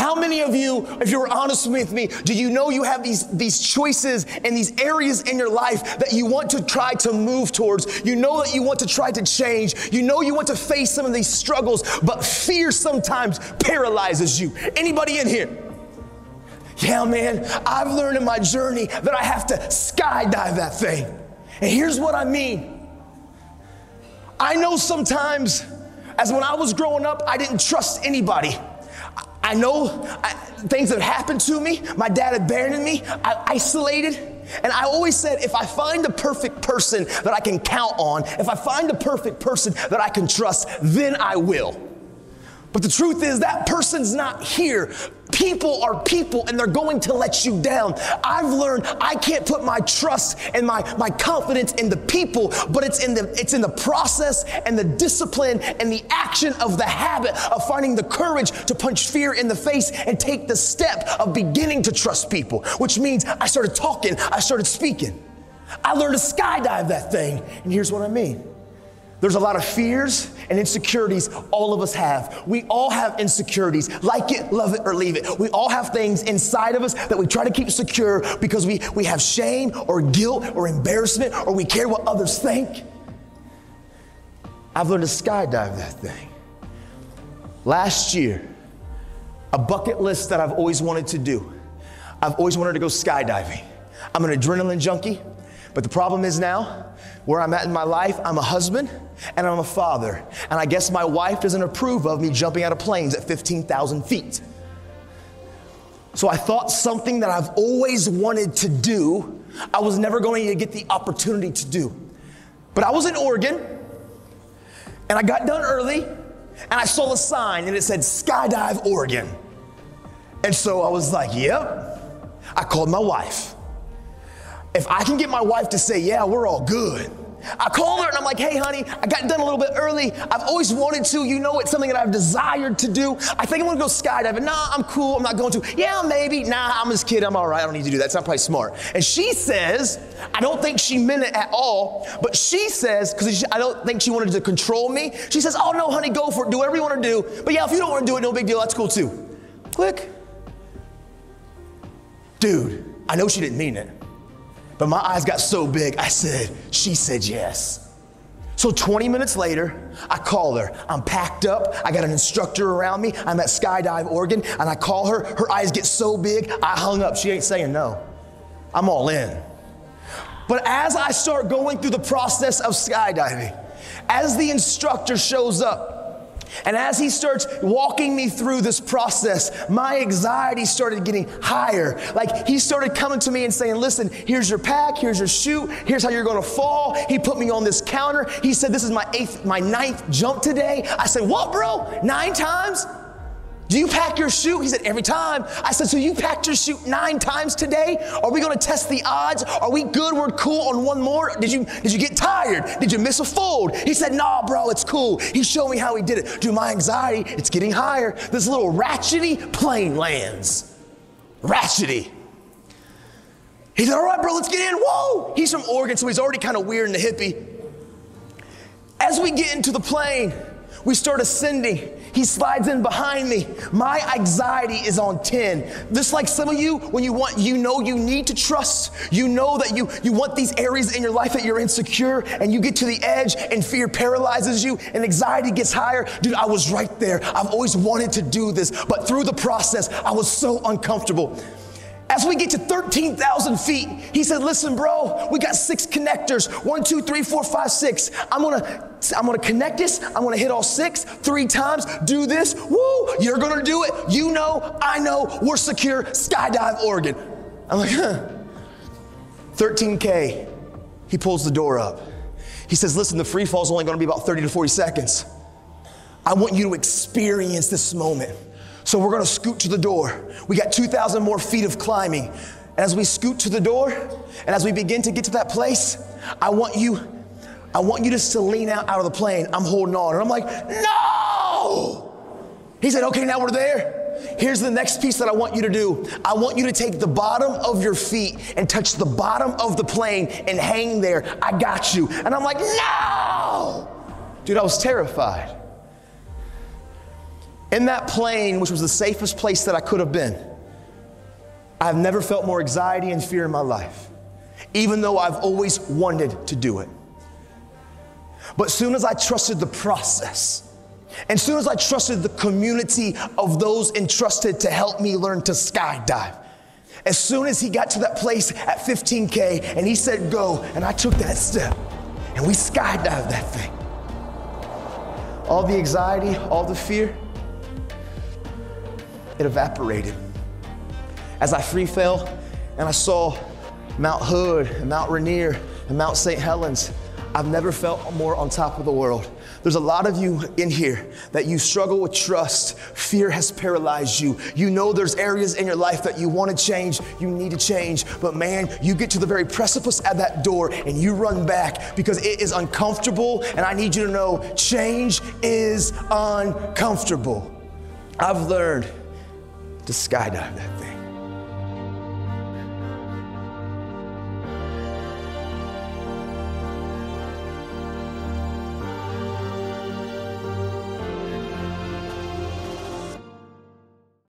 How many of you, if you're honest with me, do you know you have these choices and these areas in your life that you want to try to move towards? You know that you want to try to change. You know you want to face some of these struggles, but fear sometimes paralyzes you. Anybody in here? Yeah, man, I've learned in my journey that I have to skydive that thing. And here's what I mean. I know sometimes, as when I was growing up, I didn't trust anybody. I know things that happened to me. My dad abandoned me. I isolated. And I always said, if I find the perfect person that I can count on, if I find the perfect person that I can trust, then I will. But the truth is that person's not here. People are people, and they're going to let you down. I've learned I can't put my trust and my confidence in the people, but it's in the process and the discipline and the action of the habit of finding the courage to punch fear in the face and take the step of beginning to trust people, which means I started talking, I started speaking. I learned to skydive that thing, and here's what I mean. There's a lot of fears and insecurities all of us have. We all have insecurities. Like it, love it, or leave it. We all have things inside of us that we try to keep secure because we have shame or guilt or embarrassment, or we care what others think. I've learned to skydive that thing. Last year, a bucket list that I've always wanted to do. I've always wanted to go skydiving. I'm an adrenaline junkie, but the problem is now, where I'm at in my life, I'm a husband and I'm a father. And I guess my wife doesn't approve of me jumping out of planes at 15,000 feet. So I thought something that I've always wanted to do, I was never going to get the opportunity to do. But I was in Oregon and I got done early and I saw a sign and it said Skydive Oregon. And so I was like, yep. I called my wife. If I can get my wife to say, yeah, we're all good. I called her and I'm like, hey, honey, I got done a little bit early. I've always wanted to. You know, it's something that I've desired to do. I think I'm going to go skydiving. Nah, I'm cool. I'm not going to. Yeah, maybe. Nah, I'm just kidding. I'm all right. I don't need to do that. It's not probably smart. And she says, I don't think she meant it at all, but she says, because I don't think she wanted to control me. She says, oh, no, honey, go for it. Do whatever you want to do. But yeah, if you don't want to do it, no big deal. That's cool too. Click. Dude, I know she didn't mean it. But my eyes got so big, she said yes. So 20 minutes later, I call her. I'm packed up. I got an instructor around me. I'm at Skydive Oregon, and I call her. Her eyes get so big, I hung up. She ain't saying no. I'm all in. But as I start going through the process of skydiving, as the instructor shows up, and as he starts walking me through this process, my anxiety started getting higher. Like he started coming to me and saying, listen, here's your pack, here's your chute, here's how you're gonna fall. He put me on this counter. He said, this is my ninth jump today. I said, what, bro? 9 times? Do you pack your chute? He said, every time. I said, so you packed your chute 9 times today? Are we gonna test the odds? Are we good? We're cool on one more? Did you get tired? Did you miss a fold? He said, nah, bro, it's cool. He showed me how he did it. Dude, my anxiety, it's getting higher. This little ratchety plane lands. Ratchety. He said, all right, bro, let's get in. Whoa! He's from Oregon, so he's already kind of weird and a hippie. As we get into the plane, we start ascending. He slides in behind me. My anxiety is on 10. Just like some of you, when you know you need to trust, you know that you want these areas in your life that you're insecure, and you get to the edge and fear paralyzes you and anxiety gets higher. Dude, I was right there. I've always wanted to do this, but through the process, I was so uncomfortable. As we get to 13,000 feet, he said, listen, bro, we got 6 connectors. 1, 2, 3, 4, 5, 6. I'm gonna connect this. I'm gonna hit all 6 3 times. Do this. Woo, you're gonna do it. You know, I know, we're secure. Skydive Oregon. I'm like, 13K. He pulls the door up. He says, listen, the free fall is only gonna be about 30 to 40 seconds. I want you to experience this moment. So we're gonna scoot to the door. We got 2,000 more feet of climbing. As we scoot to the door, and as we begin to get to that place, I want you just to lean out of the plane. I'm holding on, and I'm like, no! He said, okay, now we're there. Here's the next piece that I want you to do. I want you to take the bottom of your feet and touch the bottom of the plane and hang there. I got you. And I'm like, no! Dude, I was terrified. In that plane, which was the safest place that I could have been, I've never felt more anxiety and fear in my life, even though I've always wanted to do it. But soon as I trusted the process, and soon as I trusted the community of those entrusted to help me learn to skydive, as soon as he got to that place at 15K and he said go, and I took that step, and we skydived that thing. All the anxiety, all the fear, it evaporated. As I free fell and I saw Mount Hood and Mount Rainier and Mount St. Helens, I've never felt more on top of the world. There's a lot of you in here that you struggle with trust. Fear has paralyzed you. You know there's areas in your life that you want to change, you need to change, but man, you get to the very precipice at that door and you run back because it is uncomfortable, and I need you to know change is uncomfortable. I've learned to skydive that thing.